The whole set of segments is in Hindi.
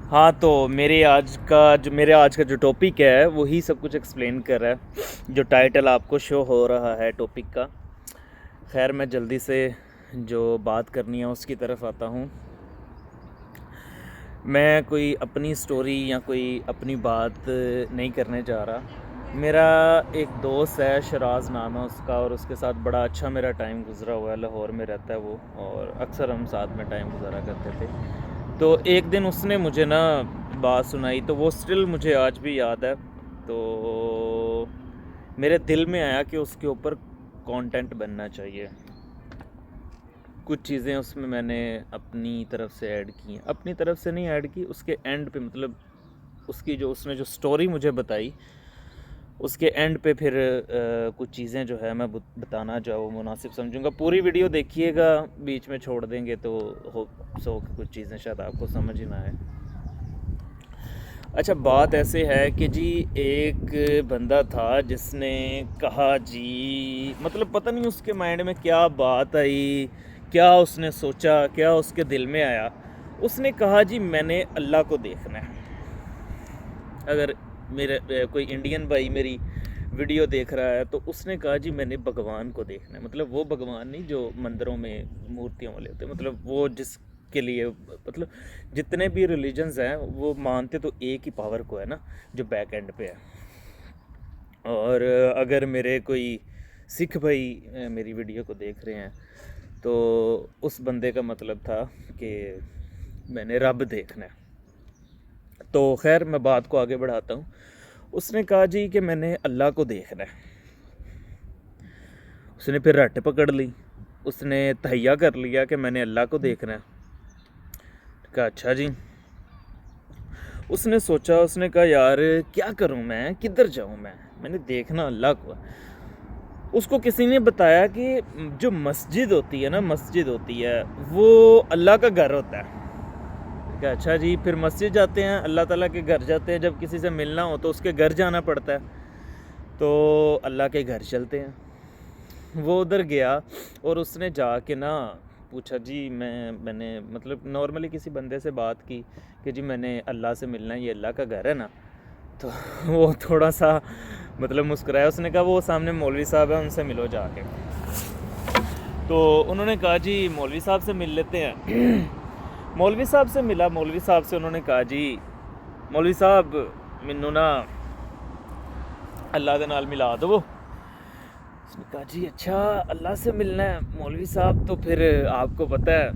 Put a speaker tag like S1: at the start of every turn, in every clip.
S1: हाँ, तो मेरे आज का जो टॉपिक है वही सब कुछ एक्सप्लेन कर रहा है। जो टाइटल आपको शो हो रहा है टॉपिक का। खैर, मैं जल्दी से जो बात करनी है उसकी तरफ आता हूँ। मैं कोई अपनी स्टोरी या कोई अपनी बात नहीं करने जा रहा। मेरा एक दोस्त है, शराज नाम है उसका, और उसके साथ बड़ा अच्छा मेरा टाइम गुज़रा हुआ है। लाहौर में रहता है वो, और अक्सर हम साथ में टाइम गुज़ारा करते थे। तो एक दिन उसने मुझे ना बात सुनाई, तो वो स्टिल मुझे आज भी याद है। तो मेरे दिल में आया कि उसके ऊपर कंटेंट बनना चाहिए। कुछ चीज़ें उसमें मैंने अपनी तरफ से ऐड की, अपनी तरफ से नहीं ऐड की, उसके एंड पे, मतलब उसकी जो उसने जो स्टोरी मुझे बताई उसके एंड पे फिर कुछ चीज़ें जो है मैं बताना जो वो मुनासिब समझूंगा। पूरी वीडियो देखिएगा, बीच में छोड़ देंगे तो होप सो कि कुछ चीज़ें शायद आपको समझ ही ना आए। अच्छा, बात ऐसे है कि जी एक बंदा था जिसने कहा जी, मतलब पता नहीं उसके माइंड में क्या बात आई, क्या उसने सोचा, क्या उसके दिल में आया। उसने कहा जी मैंने अल्लाह को देखना है। अगर मेरे कोई इंडियन भाई मेरी वीडियो देख रहा है तो उसने कहा जी मैंने भगवान को देखना है। मतलब वो भगवान नहीं जो मंदिरों में मूर्तियों वाले होते हैं, मतलब वो जिसके लिए, मतलब जितने भी रिलीजन्स हैं वो मानते तो एक ही पावर को है ना, जो बैक एंड पे है। और अगर मेरे कोई सिख भाई मेरी वीडियो को देख रहे हैं तो उस बंदे का मतलब था कि मैंने रब देखना है। तो खैर, मैं बात को आगे बढ़ाता हूँ। उसने कहा जी कि मैंने अल्लाह को देखना है। उसने फिर रट पकड़ ली, उसने तहैया कर लिया कि मैंने अल्लाह को देखना है। कहा अच्छा जी। उसने सोचा, उसने कहा यार क्या करूं मैं, किधर जाऊं मैंने देखना अल्लाह को। उसको किसी ने बताया कि जो मस्जिद होती है ना, मस्जिद होती है वो अल्लाह का घर होता है। कहा अच्छा जी। फिर मस्जिद जाते हैं, अल्लाह ताला के घर जाते हैं। जब किसी से मिलना हो तो उसके घर जाना पड़ता है। तो अल्लाह के घर चलते हैं। वो उधर गया और उसने जाके ना पूछा जी मैंने मतलब नॉर्मली किसी बंदे से बात की कि जी मैंने अल्लाह से मिलना है, ये अल्लाह का घर है ना। तो वो थोड़ा सा मतलब मुस्कुराया। उसने कहा वो सामने मौलवी साहब है, उनसे मिलो जाके। तो उन्होंने कहा जी मौलवी साहब से मिल लेते हैं। मौलवी साहब से मिला। मौलवी साहब से उन्होंने कहा जी मौलवी साहब मैनू ना अल्लाह के नाल मिला दो। उसने कहा जी अच्छा, अल्लाह से मिलना है मौलवी साहब, तो फिर आपको पता है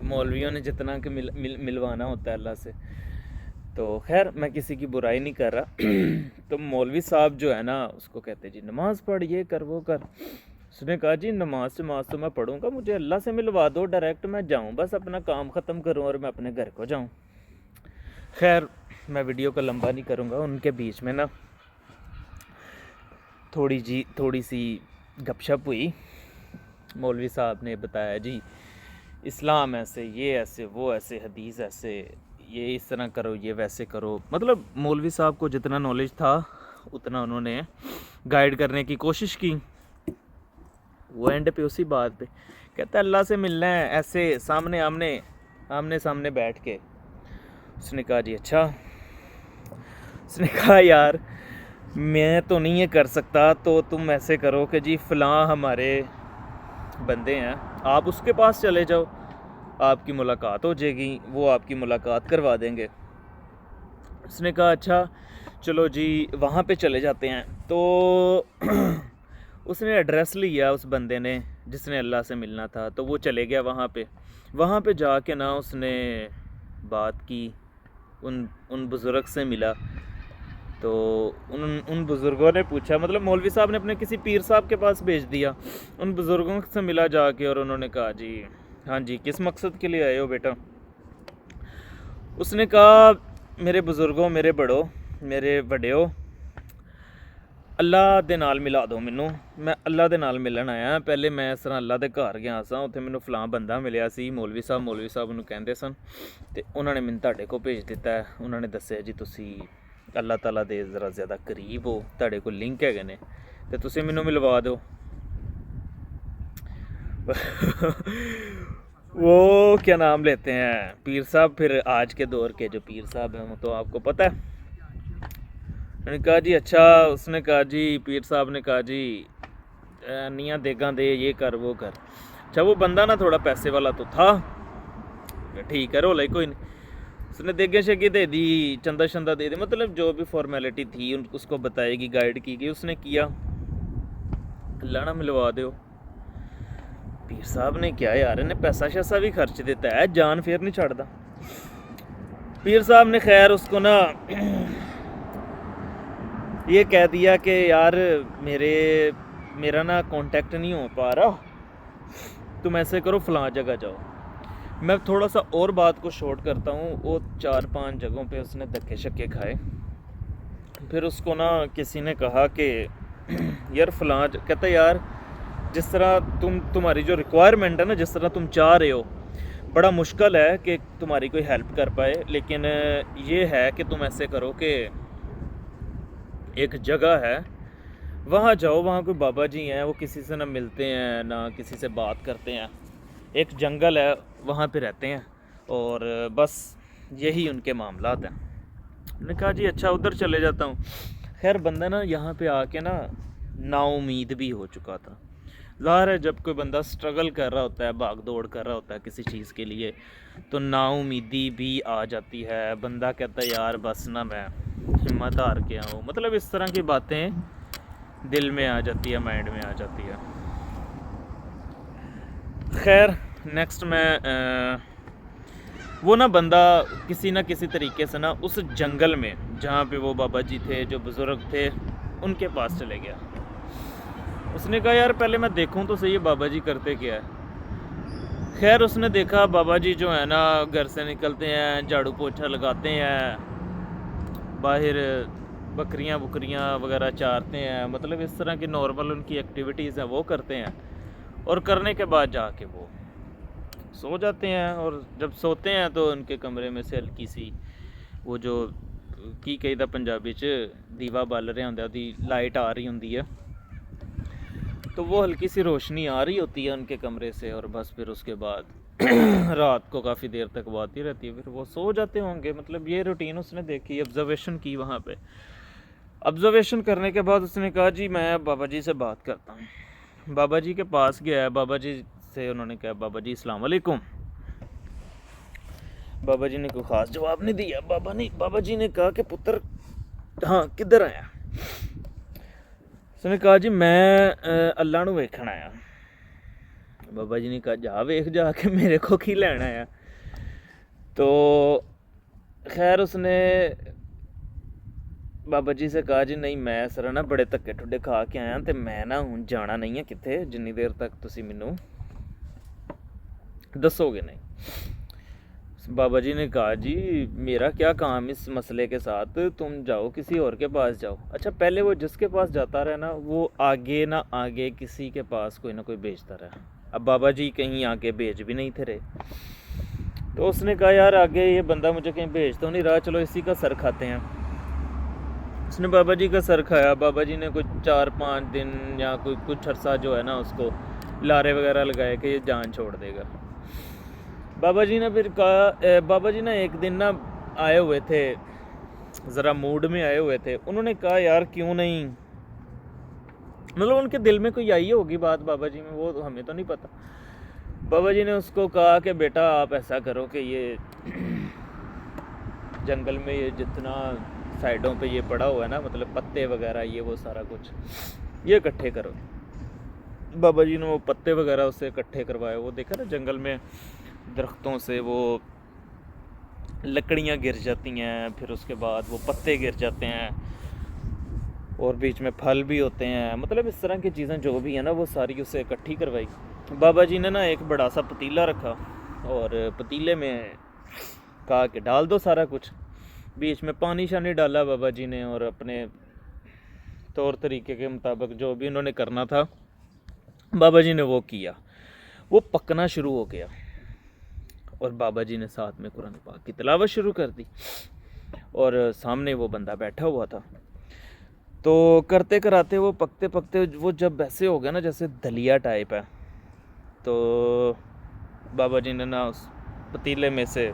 S1: मौलवियों ने जितना कि मिलवाना होता है अल्लाह से। तो खैर, मैं किसी की बुराई नहीं कर रहा। तो मौलवी साहब जो है ना उसको कहते जी नमाज़ पढ़, ये कर वो कर। उसने कहा जी नमाज तो मैं पढ़ूंगा, मुझे अल्लाह से मिलवा दो डायरेक्ट, मैं जाऊं बस अपना काम ख़त्म करूं और मैं अपने घर को जाऊं। खैर, मैं वीडियो को लंबा नहीं करूंगा। उनके बीच में ना थोड़ी सी गपशप हुई। मौलवी साहब ने बताया जी इस्लाम ऐसे, ये ऐसे, वो ऐसे, हदीस ऐसे, ये इस तरह करो, ये वैसे करो। मतलब मौलवी साहब को जितना नॉलेज था उतना उन्होंने गाइड करने की कोशिश की। वो एंड पे उसी बात पे कहता है अल्लाह से मिलना है ऐसे सामने आमने आमने सामने बैठ के। उसने कहा जी अच्छा। उसने कहा यार मैं तो नहीं ये कर सकता, तो तुम ऐसे करो कि जी फ़लाँ हमारे बंदे हैं, आप उसके पास चले जाओ, आपकी मुलाकात हो जाएगी, वो आपकी मुलाकात करवा देंगे। उसने कहा अच्छा चलो जी वहाँ पे चले जाते हैं। तो उसने एड्रेस लिया उस बंदे ने जिसने अल्लाह से मिलना था, तो वो चले गया वहाँ पे। वहाँ पे जाके ना उसने बात की, उन उन बुज़ुर्ग से मिला। तो उन उन बुज़ुर्गों ने पूछा, मतलब मौलवी साहब ने अपने किसी पीर साहब के पास भेज दिया। उन बुज़ुर्गों से मिला जाके और उन्होंने कहा जी हाँ जी किस मकसद के लिए आए हो बेटा। उसने कहा मेरे बुज़ुर्गों, मेरे बड़ों, मेरे वड्डिओ, अल्लाह दे नाल मिला दो मैनू। मैं अल्लाह दे नाल मिलन आया। पहले मैं इस तरह अल्लाह दे घर गया सा, उत्थे मैनू फलां बंदा मिलिया सी, मौलवी साहब ਉਹਨੂੰ ਕਹਿੰਦੇ ਸਨ, ਤੇ ਉਹਨਾਂ ਨੇ ਮੈਨੂੰ ਤੁਹਾਡੇ ਕੋਲ ਭੇਜ ਦਿੱਤਾ ਹੈ। ਉਹਨਾਂ ਨੇ ਦੱਸਿਆ ਜੀ ਤੁਸੀਂ ਅੱਲਾਹ ਤਾਲਾ ਦੇ ਜ਼ਰਾ ਜ਼ਿਆਦਾ ਕਰੀਬ ਹੋ, ਤੁਹਾਡੇ ਕੋਲ ਲਿੰਕ ਹੈਗੇ ਨੇ, ਤੇ ਤੁਸੀਂ ਮੈਨੂੰ ਮਿਲਵਾ ਦਿਓ। वो क्या नाम लेते हैं पीर साहब, फिर आज के दौर के जो पीर साहब हैं वो तो आपको पता है। मैंने कहा जी अच्छा, उसने कहा जी पीर साहब ने कहा जी निया देगा दे, ये कर वो कर। अच्छा वो बंदा ना थोड़ा पैसे वाला तो था, ठीक है रोला ही कोई नहीं। उसने देगे शेगे दे दी, चंदा शंदा दे दी, मतलब जो भी फॉर्मेलिटी थी उसको बताएगी, गाइड की गई, उसने किया। लाना मिलवा दो। पीर साहब ने क्या यार, इन्हें पैसा शैसा भी खर्च देता है, जान फिर नहीं छाड़ता। पीर साहब ने खैर उसको ना ये कह दिया कि यार मेरा ना कांटेक्ट नहीं हो पा रहा, तुम ऐसे करो फलां जगह जाओ। मैं थोड़ा सा और बात को शॉर्ट करता हूँ, वो 4-5 जगहों पे उसने धक्के शक्के खाए। फिर उसको ना किसी ने कहा कि यार फलां, कहता यार जिस तरह तुम्हारी जो रिक्वायरमेंट है ना, जिस तरह तुम चाह रहे हो, बड़ा मुश्किल है कि तुम्हारी कोई हेल्प कर पाए, लेकिन ये है कि तुम ऐसे करो कि एक जगह है वहाँ जाओ, वहाँ कोई बाबा जी हैं, वो किसी से ना मिलते हैं ना किसी से बात करते हैं, एक जंगल है वहाँ पे रहते हैं और बस यही उनके मामलात हैं। मैंने कहा जी अच्छा उधर चले जाता हूँ। खैर बंदा ना यहाँ पे आके ना नाउमीद भी हो चुका था। ज़ाहिर है जब कोई बंदा स्ट्रगल कर रहा होता है, भाग दौड़ कर रहा होता है किसी चीज़ के लिए, तो नाउमीदी भी आ जाती है। बंदा कहता है यार बस ना मैं हिम्मत हार के आऊँ, मतलब इस तरह की बातें दिल में आ जाती है, माइंड में आ जाती है। खैर नेक्स्ट मैं वो ना बंदा किसी ना किसी तरीके से ना उस जंगल में जहाँ पे वो बाबा जी थे, जो बुज़ुर्ग थे, उनके पास चले गया। उसने कहा यार पहले मैं देखूं तो सही बाबा जी करते क्या है। खैर उसने देखा बाबा जी जो है ना घर से निकलते हैं, झाड़ू पोछा लगाते हैं, बाहर बकरियां वगैरह चारते हैं, मतलब इस तरह की नॉर्मल उनकी एक्टिविटीज़ हैं वो करते हैं। और करने के बाद जाके वो सो जाते हैं, और जब सोते हैं तो उनके कमरे में से हल्की सी वो जो की कही दा पंजाबी च दीवा बल रहा होंदा, ओहदी लाइट आ रही होंदी है, तो वो हल्की सी रोशनी आ रही होती है उनके कमरे से, और बस फिर उसके बाद रात को काफ़ी देर तक वो आती रहती है, फिर वो सो जाते होंगे। मतलब ये रूटीन उसने देखी, ऑब्जर्वेशन की वहाँ पे। ऑब्जर्वेशन करने के बाद उसने कहा जी मैं बाबा जी से बात करता हूँ। बाबा जी के पास गया है, बाबा जी से उन्होंने कहा बाबा जी अस्सलाम वालेकुम। बाबा जी ने कोई ख़ास जवाब नहीं दिया। बाबा जी ने कहा कि पुत्र हाँ किधर आया। उसने कहा जी मैं अल्लाह नूं वेखण आया। बाबा जी ने कहा जा वेख जाके, मेरे को की लैन आया। तो खैर उसने बाबा जी से कहा जी नहीं मैं सर ना बड़े धक्के ठुड्डे खा के आया, तो मैं ना हूँ जाना नहीं है कितने, जिन्नी देर तक तुसी मैनू दसोगे नहीं। बाबा जी ने कहा जी मेरा क्या काम इस मसले के साथ, तुम जाओ किसी और के पास जाओ। अच्छा पहले वो जिसके पास जाता रहा ना, वो आगे ना आगे किसी के पास कोई ना कोई भेजता रहा। अब बाबा जी कहीं आगे भेज भी नहीं थे रहे, तो उसने कहा यार आगे ये बंदा मुझे कहीं भेज तो नहीं रहा, चलो इसी का सर खाते हैं। उसने बाबा जी का सर खाया। बाबा जी ने कुछ 4-5 दिन या कोई कुछ अरसा जो है ना उसको लारे वगैरह लगाए कि ये जान छोड़ देगा। बाबा जी ने फिर कहा, बाबा जी ना एक दिन ना आए हुए थे, ज़रा मूड में आए हुए थे। उन्होंने कहा यार क्यों नहीं, मतलब उनके दिल में कोई आई होगी बात बाबा जी में, वो तो हमें तो नहीं पता। बाबा जी ने उसको कहा कि बेटा आप ऐसा करो कि ये जंगल में ये जितना साइडों पे ये पड़ा हुआ है ना, मतलब पत्ते वगैरह ये वो सारा कुछ ये इकट्ठे करो। बाबा जी ने वो पत्ते वगैरह उससे इकट्ठे करवाए। वो देखा ना जंगल में दरख्तों से वो लकड़ियाँ गिर जाती हैं, फिर उसके बाद वो पत्ते गिर जाते हैं, और बीच में फल भी होते हैं, मतलब इस तरह की चीज़ें जो भी हैं ना वो सारी उससे इकट्ठी करवाई। बाबा जी ने ना एक बड़ा सा पतीला रखा, और पतीले में कहा कि डाल दो सारा कुछ। बीच में पानी शानी डाला बाबा जी ने, और अपने तौर तरीके के मुताबिक जो भी उन्होंने करना था बाबा जी ने वो किया। वो पकना शुरू हो गया, और बाबा जी ने साथ में कुरान पाक की तिलावत शुरू कर दी, और सामने वो बंदा बैठा हुआ था। तो करते कराते वो पकते वो जब ऐसे हो गया ना जैसे दलिया टाइप है, तो बाबा जी ने ना उस पतीले में से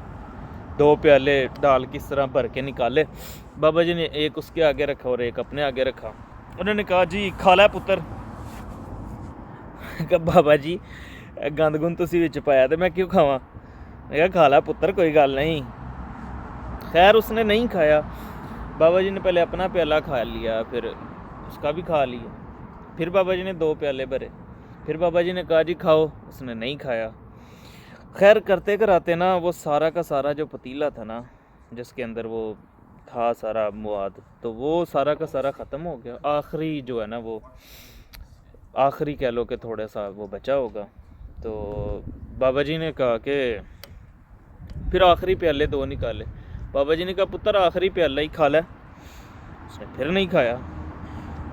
S1: 2 प्याले डाल किस तरह भर के निकाले। बाबा जी ने एक उसके आगे रखा और एक अपने आगे रखा। उन्होंने कहा जी खा लै पुत्तर। कहा बाबा जी गंद गुंद तुसी विच पाया तो मैं क्यों खावां? मैं कहा खा लै पुत्तर कोई गल नहीं। खैर उसने नहीं खाया। बाबा जी ने पहले अपना प्याला खा लिया, फिर उसका भी खा लिया, फिर बाबा जी ने 2 प्याले भरे, फिर बाबा जी ने कहा जी खाओ, उसने नहीं खाया। खैर करते कराते ना वो सारा का सारा जो पतीला था ना जिसके अंदर वो था सारा मवाद, तो वो सारा का सारा ख़त्म हो गया। आखिरी जो है ना वो आखिरी कह लो कि थोड़ा सा वो बचा होगा। तो बाबा जी ने कहा कि फिर आखिरी प्याले 2 निकाले। बाबा जी ने कहा पुत्र आखिरी प्याला ही खा लै। उसने फिर नहीं खाया।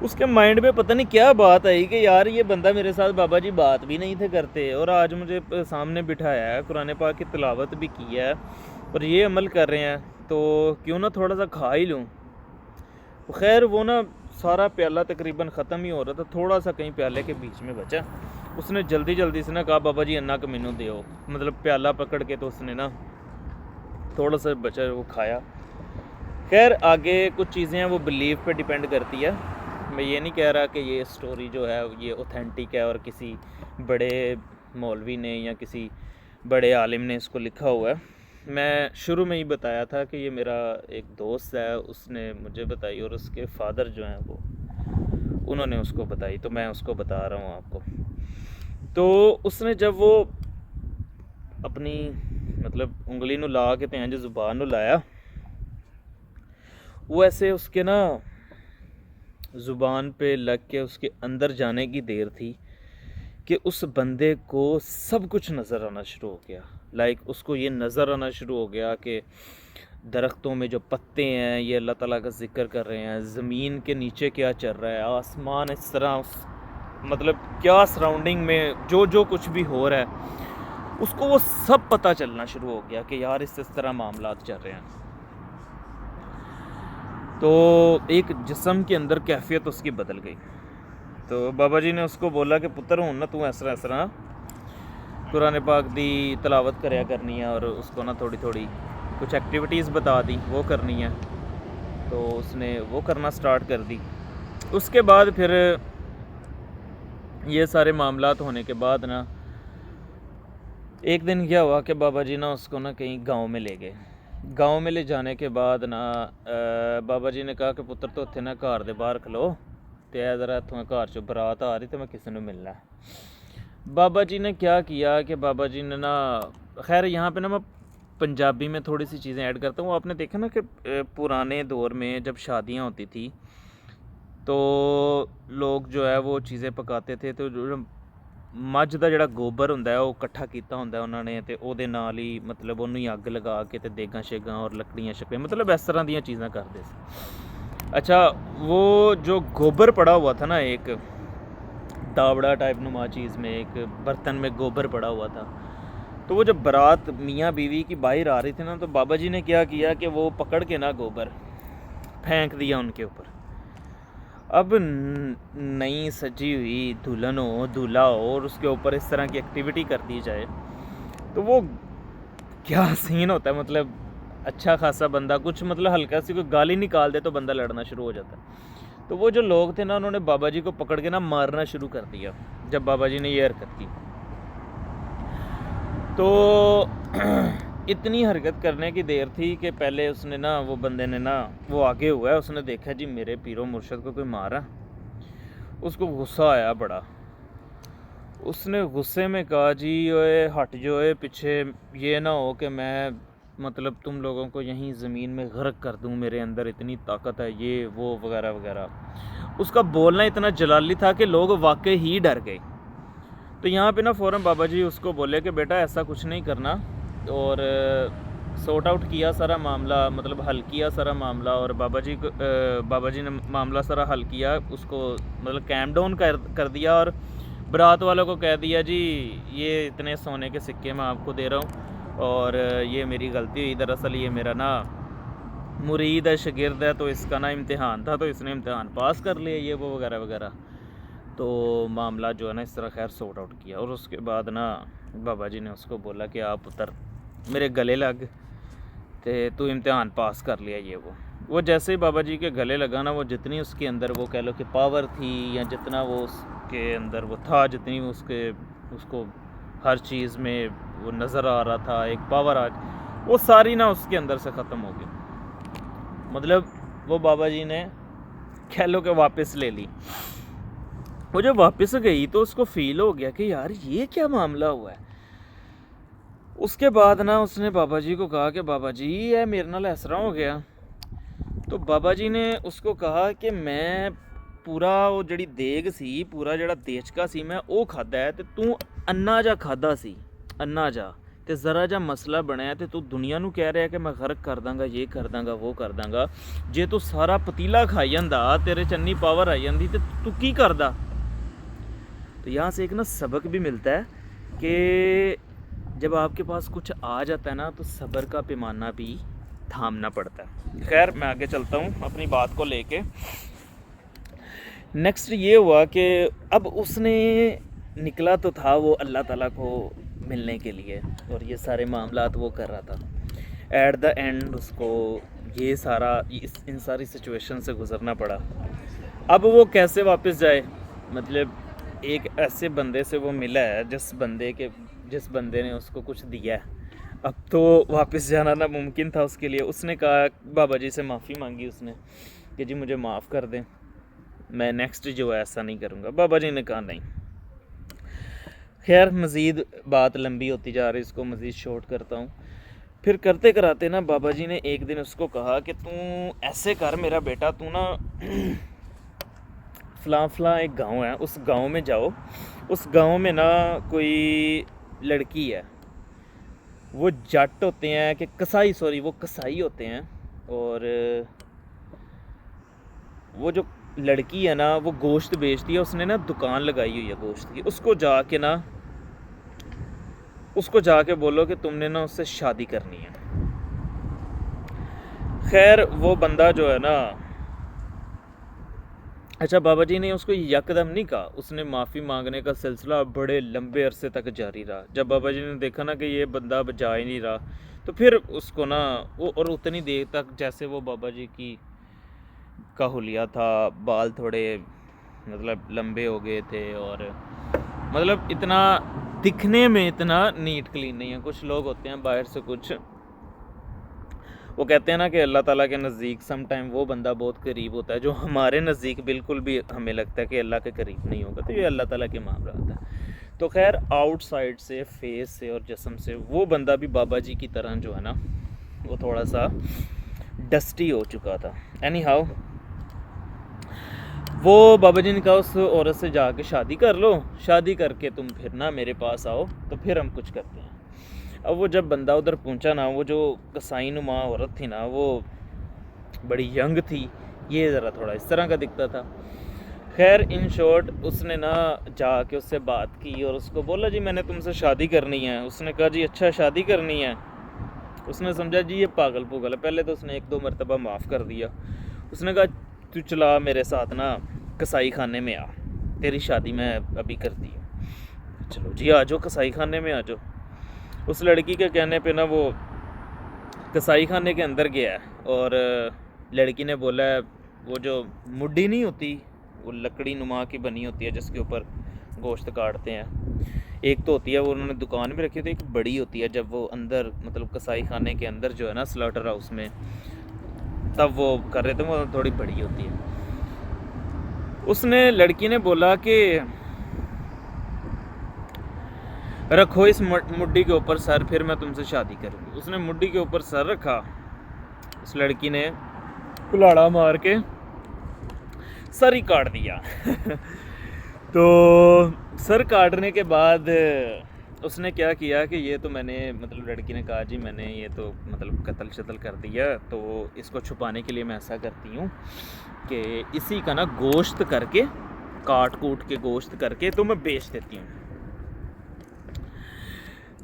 S1: उसके माइंड में पता नहीं क्या बात आई कि यार ये बंदा मेरे साथ बाबा जी बात भी नहीं थे करते और आज मुझे सामने बिठाया है, कुरान पाक की तिलावत भी की है और ये अमल कर रहे हैं, तो क्यों ना थोड़ा सा खा ही लूँ। खैर वो ना सारा प्याला तकरीबन ख़त्म ही हो रहा था, थोड़ा सा कहीं प्याले के बीच में बचा। उसने जल्दी जल्दी से ना कहा बाबा जी अन्ना को मैनू दो, मतलब प्याला पकड़ के तो उसने ना थोड़ा सा बचा वो खाया। खैर आगे कुछ चीज़ें हैं वो बिलीव पे डिपेंड करती है। मैं ये नहीं कह रहा कि ये स्टोरी जो है ये ऑथेंटिक है और किसी बड़े मौलवी ने या किसी बड़े आलिम ने इसको लिखा हुआ है। मैं शुरू में ही बताया था कि ये मेरा एक दोस्त है, उसने मुझे बताई और उसके फादर जो हैं वो उन्होंने उसको बताई, तो मैं उसको बता रहा हूँ आपको। तो उसने जब वो अपनी मतलब उंगली नू ला के ते जो जुबान नू लाया, वो ऐसे उसके ना ज़ुबान पे लग के उसके अंदर जाने की देर थी कि उस बंदे को सब कुछ नज़र आना शुरू हो गया। लाइक उसको ये नज़र आना शुरू हो गया कि दरख्तों में जो पत्ते हैं ये अल्लाह ताला का ज़िक्र कर रहे हैं, ज़मीन के नीचे क्या चल रहा है, आसमान इस तरह मतलब क्या सराउंडिंग में जो जो कुछ भी हो रहा है उसको वो सब पता चलना शुरू हो गया कि यार इस तरह मामलात चल रहे हैं। तो एक जिस्म के अंदर कैफियत उसकी बदल गई। तो बाबा जी ने उसको बोला कि पुत्र हूँ ना तू इस तरह कुरान पाक दी तलावत करया करनी है और उसको ना थोड़ी थोड़ी कुछ एक्टिविटीज़ बता दी वो करनी है। तो उसने वो करना स्टार्ट कर दी। उसके बाद फिर ये सारे मामलात होने के बाद ना एक दिन क्या हुआ कि बाबा जी ना उसको ना कहीं गांव में ले गए। गांव में ले जाने के बाद ना बाबा जी ने कहा कि पुत्र तो उत्थे ना घर दे बाहर खलो ते ज़रा इत्थों घर चो बरात आ रही तो मैं किसी ने मिलना है। बाबा जी ने क्या किया कि बाबा जी ने ना खैर यहाँ पे ना मैं पंजाबी में थोड़ी सी चीज़ें ऐड करता हूँ। आपने देखा ना कि पुराने दौर में जब शादियाँ होती थी तो लोग जो है वो चीज़ें पकाते थे, तो जो मੱਝ ਦਾ ਜਿਹੜਾ ਗੋਬਰ ਹੁੰਦਾ ਹੈ ਉਹ ਇਕੱਠਾ ਕੀਤਾ ਹੁੰਦਾ ਉਹਨਾਂ ਨੇ ਤੇ ਉਹਦੇ ਨਾਲ ਹੀ ਮਤਲਬ ਉਹਨੂੰ ਹੀ ਅੱਗ ਲਗਾ ਕੇ ਤੇ ਦੇਗਾਂ ਸ਼ੇਗਾਂ और लकड़ियाँ शकड़ियाँ मतलब इस तरह ਦੀਆਂ चीज़ें करते थे। अच्छा वो जो गोबर पड़ा हुआ था ना एक दावड़ा टाइप नुमा चीज़ में एक बर्तन में गोबर पड़ा हुआ था, तो वो जब बारात मियाँ बीवी की बाहर आ रही थी ना तो बाबा जी ने क्या किया कि वो पकड़ के ना गोबर फेंक दिया उनके ऊपर। अब नई सजी हुई दुल्हन हो दूल्हा हो और उसके ऊपर इस तरह की एक्टिविटी कर दी जाए तो वो क्या सीन होता है। मतलब अच्छा खासा बंदा कुछ मतलब हल्का सी कोई गाली निकाल दे तो बंदा लड़ना शुरू हो जाता है। तो वो जो लोग थे ना उन्होंने बाबा जी को पकड़ के ना मारना शुरू कर दिया जब बाबा जी ने ये हरकत की। तो इतनी हरकत करने की देर थी कि पहले उसने ना वो बंदे ने ना वो आगे हुआ है, उसने देखा जी मेरे पीरो मुर्शद को कोई मारा। उसको गुस्सा आया बड़ा। उसने गुस्से में कहा जी ओए हट जो है पीछे, ये ना हो कि मैं मतलब तुम लोगों को यहीं ज़मीन में गर्क कर दूं, मेरे अंदर इतनी ताकत है ये वो वगैरह वगैरह। उसका बोलना इतना जलाली था कि लोग वाकई ही डर गए। तो यहाँ पे ना फ़ौरन बाबा जी उसको बोले कि बेटा ऐसा कुछ नहीं करना, और सॉर्ट आउट किया सारा मामला, मतलब हल किया सारा मामला। और बाबा जी ने मामला सारा हल किया, उसको मतलब कैम डाउन कर दिया और बारात वालों को कह दिया जी ये इतने सोने के सिक्के मैं आपको दे रहा हूँ और ये मेरी गलती हुई, दरअसल ये मेरा ना मुरीद है, शागिर्द है, तो इसका ना इम्तिहान था तो इसने इम्तिहान पास कर लिया ये वो वगैरह वगैरह। तो मामला जो है ना इस तरह खैर सॉर्ट आउट किया। और उसके बाद ना बाबा जी ने उसको बोला कि आप पुत्र मेरे गले लग, ते तू इम्तिहान पास कर लिया ये वो जैसे ही बाबा जी के गले लगा ना, वो जितनी उसके अंदर वो कह लो कि पावर थी, या जितना वो उसके अंदर वो था, जितनी उसको हर चीज़ में वो नज़र आ रहा था, एक पावर वो सारी ना उसके अंदर से ख़त्म हो गई। मतलब वो बाबा जी ने कह लो कि वापस ले ली। वो जब वापस गई तो उसको फील हो गया कि यार ये क्या मामला हुआ है। उसके बाद ना उसने बाबा जी को कहा कि बाबा जी ये मेरे नाल इस तरह हो गया। तो बाबा जी ने उसको कहा कि मैं पूरा वो जड़ी देग सी, पूरा जड़ा देचका सी, मैं वो खादा है, ते तू अन्ना जा खादा सी, अन्ना जा, ते ज़रा जा मसला बनया, ते तू दुनिया नू कह रहा है कि मैं गर्क कर दांगा, ये कर दांगा, वो कर दांगा। जे तू सारा पतीला खाई जांदा, तेरे चन्नी पावर आई जाती, ते तू की करदा। तो यहाँ से एक ना सबक भी मिलता है कि जब आपके पास कुछ आ जाता है ना, तो सब्र का पैमाना भी थामना पड़ता है। खैर मैं आगे चलता हूँ अपनी बात को लेके। नेक्स्ट ये हुआ कि अब उसने निकला तो था वो अल्लाह ताला को मिलने के लिए, और ये सारे मामलात वो कर रहा था। एट द एंड उसको ये सारा इन सारी सिचुएशन से गुज़रना पड़ा। अब वो कैसे वापस जाए, मतलब एक ऐसे बंदे से वो मिला है जिस बंदे ने उसको कुछ दिया है। अब तो वापस जाना ना मुमकिन था उसके लिए। उसने कहा, बाबा जी से माफ़ी मांगी उसने कि जी मुझे माफ़ कर दें, मैं नेक्स्ट जो है ऐसा नहीं करूँगा। बाबा जी ने कहा नहीं। खैर मज़ीद बात लंबी होती जा रही, इसको मज़ीद शॉर्ट करता हूँ। फिर करते कराते ना बाबा जी ने एक दिन उसको कहा कि तू ऐसे कर मेरा बेटा, तू ना फ़लाँ एक गांव है, उस गांव में जाओ। उस गांव में ना कोई लड़की है, वो जट होते हैं कि वो कसाई होते हैं। और वो जो लड़की है ना वो गोश्त बेचती है, उसने ना दुकान लगाई हुई है गोश्त की। उसको जाके बोलो कि तुमने ना उससे शादी करनी है। खैर वो बंदा जो है ना, अच्छा बाबा जी ने उसको यकदम नहीं कहा, उसने माफ़ी मांगने का सिलसिला बड़े लंबे अरसे तक जारी रहा। जब बाबा जी ने देखा ना कि ये बंदा अब जा ही नहीं रहा, तो फिर उसको ना वो, और उतनी देर तक जैसे वो बाबा जी का हुलिया था, बाल थोड़े मतलब लंबे हो गए थे, और मतलब इतना दिखने में इतना नीट क्लीन नहीं है। कुछ लोग होते हैं बाहर से कुछ, वो कहते हैं ना कि अल्लाह ताला के नज़दीक सम टाइम वो बंदा बहुत करीब होता है जो हमारे नज़दीक बिल्कुल भी हमें लगता है कि अल्लाह के करीब नहीं होगा। तो ये अल्लाह ताला के मामला होता है। तो खैर आउटसाइड से, फेस से और जिस्म से वो बंदा भी बाबा जी की तरह जो है ना वो थोड़ा सा डस्टी हो चुका था। एनी हाउ वो बाबा जी ने कहा उस औरत से जाके शादी कर लो, शादी करके तुम फिर ना मेरे पास आओ, तो फिर हम कुछ करते हैं। अब वो जब बंदा उधर पहुंचा ना, वो जो कसाई नुमा औरत थी ना वो बड़ी यंग थी, ये ज़रा थोड़ा इस तरह का दिखता था। खैर इन शॉर्ट उसने ना जाके उससे बात की और उसको बोला जी मैंने तुमसे शादी करनी है। उसने कहा जी अच्छा शादी करनी है। उसने समझा जी ये पागल पुगल है। पहले तो उसने 1-2 मरतबा माफ़ कर दिया। उसने कहा तू चला मेरे साथ ना कसाई खाने में आ, तेरी शादी मैं अभी करती हूँ। चलो जी आ जाओ कसाई खाने में आ जाओ। उस लड़की के कहने पे ना वो कसाई खाने के अंदर गया, और लड़की ने बोला वो जो मुड्डी नहीं होती, वो लकड़ी नुमा की बनी होती है जिसके ऊपर गोश्त काटते हैं, एक तो होती है वो उन्होंने दुकान में रखी होती है, एक बड़ी होती है जब वो अंदर मतलब कसाई खाने के अंदर जो है ना स्लॉटर हाउस में तब वो कर रहे थे, वो थोड़ी बड़ी होती है। उसने लड़की ने बोला कि रखो इस मुड्डी के ऊपर सर, फिर मैं तुमसे शादी करूँगी। उसने मुड्डी के ऊपर सर रखा, उस लड़की ने कुल्हाड़ा मार के सर ही काट दिया। तो सर काटने के बाद उसने क्या किया कि ये तो मैंने मतलब लड़की ने कहा जी मैंने ये तो मतलब कत्ल शतल कर दिया, तो इसको छुपाने के लिए मैं ऐसा करती हूँ कि इसी का ना गोश्त करके काट कूट के गोश्त करके तो मैं बेच देती हूँ।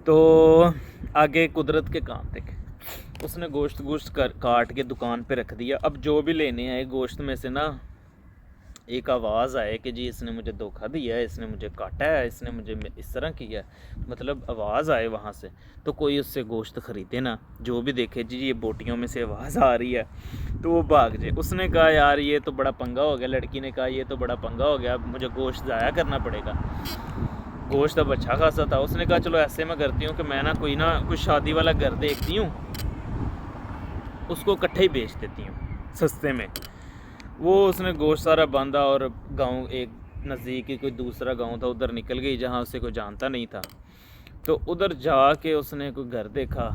S1: तो आगे कुदरत के काम थे, उसने गोश्त काट के दुकान पे रख दिया। अब जो भी लेने आए गोश्त में से ना एक आवाज़ आए कि जी इसने मुझे धोखा दिया है, इसने मुझे काटा है, इसने मुझे इस तरह किया है, मतलब आवाज़ आए वहाँ से, तो कोई उससे गोश्त ख़रीदे ना। जो भी देखे जी ये बोटियों में से आवाज़ आ रही है तो वो भाग जाए। उसने कहा यार ये तो बड़ा पंगा हो गया, लड़की ने कहा ये तो बड़ा पंगा हो गया, अब मुझे गोश्त ज़ाया करना पड़ेगा। गोश्त अब अच्छा खासा था। उसने कहा चलो ऐसे मैं करती हूँ कि मैं ना कोई शादी वाला घर देखती हूँ, उसको इकट्ठे ही बेच देती हूँ सस्ते में। वो उसने गोश्त सारा बांधा और गांव, एक नज़दीक ही कोई दूसरा गांव था, उधर निकल गई जहां उसे कोई जानता नहीं था। तो उधर जाके उसने कोई घर देखा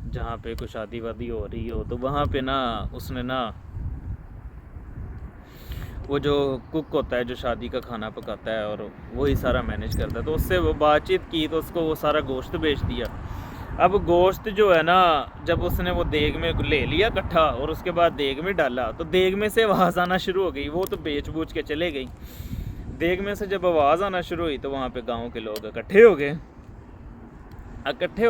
S1: जहां पे कोई शादी वादी हो रही हो, तो वहां पे ना उसने ना वो जो कुक होता है जो शादी का खाना पकाता है और वही सारा मैनेज करता है, तो उससे वो बातचीत की तो उसको वो सारा गोश्त बेच दिया। अब गोश्त जो है ना, जब उसने वो देग में ले लिया इकट्ठा और उसके बाद देग में डाला, तो देग में से आवाज़ आना शुरू हो गई। वो तो बेच बूझ के चले गई। देग में से जब आवाज़ आना शुरू हुई तो वहाँ पे गांव के लोग इकट्ठे हो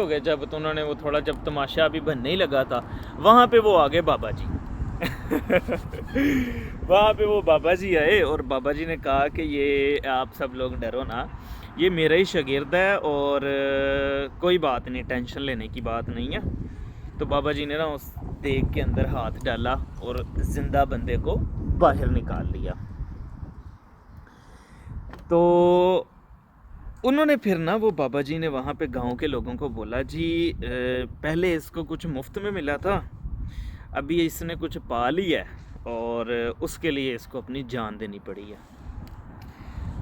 S1: गए। जब तो उन्होंने वो थोड़ा, जब तमाशा अभी बनने ही लगा था, वहाँ पे वो आ गए बाबा जी। वहाँ पे वो बाबा जी आए और बाबा जी ने कहा कि ये आप सब लोग डरो ना, ये मेरा ही शागिर्द है और कोई बात नहीं, टेंशन लेने की बात नहीं है। तो बाबा जी ने ना उस देग के अंदर हाथ डाला और ज़िंदा बंदे को बाहर निकाल लिया। तो उन्होंने फिर ना, वो बाबा जी ने वहाँ पे गांव के लोगों को बोला जी पहले इसको कुछ मुफ्त में मिला था, अभी इसने कुछ पा लिया है और उसके लिए इसको अपनी जान देनी पड़ी है।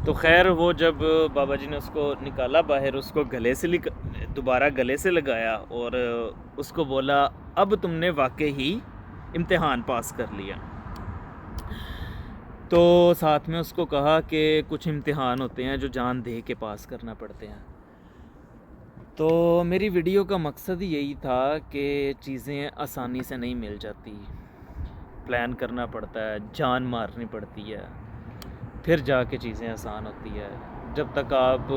S1: तो खैर वो जब बाबा जी ने उसको निकाला बाहर, उसको दोबारा गले से लगाया और उसको बोला अब तुमने वाकई ही इम्तिहान पास कर लिया। तो साथ में उसको कहा कि कुछ इम्तिहान होते हैं जो जान दे के पास करना पड़ते हैं। तो मेरी वीडियो का मकसद यही था कि चीज़ें आसानी से नहीं मिल जाती, प्लान करना पड़ता है, जान मारनी पड़ती है, फिर जाके चीज़ें आसान होती है। जब तक आप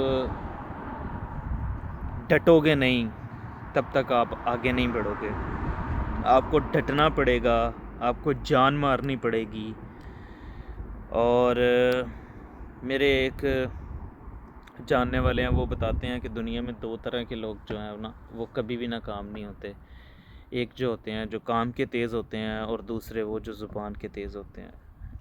S1: डटोगे नहीं तब तक आप आगे नहीं बढ़ोगे। आपको डटना पड़ेगा, आपको जान मारनी पड़ेगी। और मेरे एक जानने वाले हैं, वो बताते हैं कि दुनिया में 2 तरह के लोग जो हैं ना, वो कभी भी नाकाम नहीं होते। एक जो होते हैं जो काम के तेज़ होते हैं और दूसरे वो जो ज़ुबान के तेज़ होते हैं।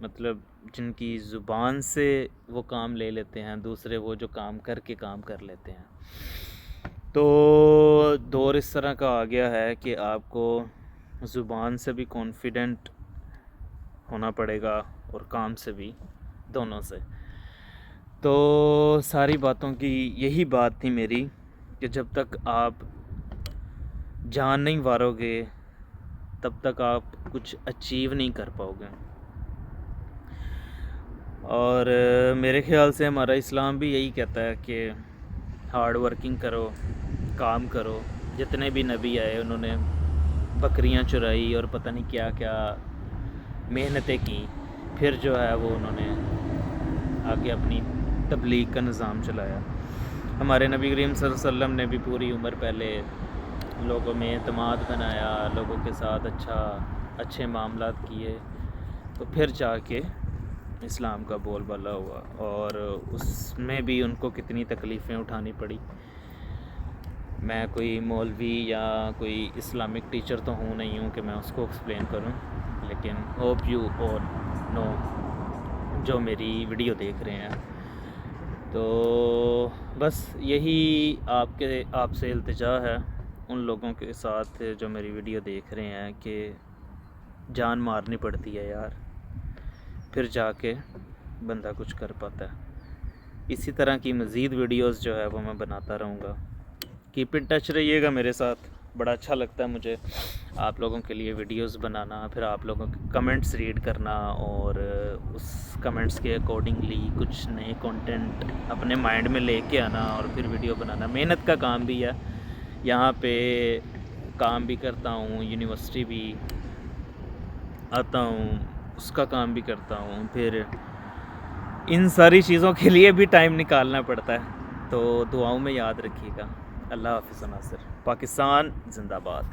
S1: मतलब जिनकी ज़ुबान से वो काम ले लेते हैं, दूसरे वो जो काम करके काम कर लेते हैं। तो दौर इस तरह का आ गया है कि आपको ज़ुबान से भी कॉन्फिडेंट होना पड़ेगा और काम से भी, दोनों से। तो सारी बातों की यही बात थी मेरी कि जब तक आप जान नहीं वारोगे तब तक आप कुछ अचीव नहीं कर पाओगे। और मेरे ख़्याल से हमारा इस्लाम भी यही कहता है कि हार्ड वर्किंग करो, काम करो। जितने भी नबी आए उन्होंने बकरियां चुराई और पता नहीं क्या क्या मेहनतें की, फिर जो है वो उन्होंने आगे अपनी तबलीग का निज़ाम चलाया। हमारे नबी करीम सल्लल्लाहु अलैहि वसल्लम ने भी पूरी उम्र पहले लोगों में एतमाद बनाया, लोगों के साथ अच्छे मामलात किए, तो फिर जाके इस्लाम का बोलबाला हुआ। और उसमें भी उनको कितनी तकलीफ़ें उठानी पड़ी। मैं कोई मौलवी या कोई इस्लामिक टीचर तो नहीं हूँ कि मैं उसको एक्सप्लेन करूँ, लेकिन होप यू और नो जो मेरी वीडियो देख रहे हैं। तो बस यही आपसे इल्तिजा है उन लोगों के साथ जो मेरी वीडियो देख रहे हैं कि जान मारनी पड़ती है यार, फिर जाके बंदा कुछ कर पाता है। इसी तरह की मज़ीद वीडियोस जो है वो मैं बनाता रहूँगा। कीप इन टच रहिएगा मेरे साथ। बड़ा अच्छा लगता है मुझे आप लोगों के लिए वीडियोस बनाना, फिर आप लोगों के कमेंट्स रीड करना और उस कमेंट्स के अकॉर्डिंगली कुछ नए कंटेंट अपने माइंड में लेके आना और फिर वीडियो बनाना। मेहनत का काम भी है, यहाँ पे काम भी करता हूँ, यूनिवर्सिटी भी आता हूँ, उसका काम भी करता हूँ, फिर इन सारी चीज़ों के लिए भी टाइम निकालना पड़ता है। तो दुआओं में याद रखिएगा। अल्लाह हाफ़िज़। नासिर, पाकिस्तान ज़िंदाबाद।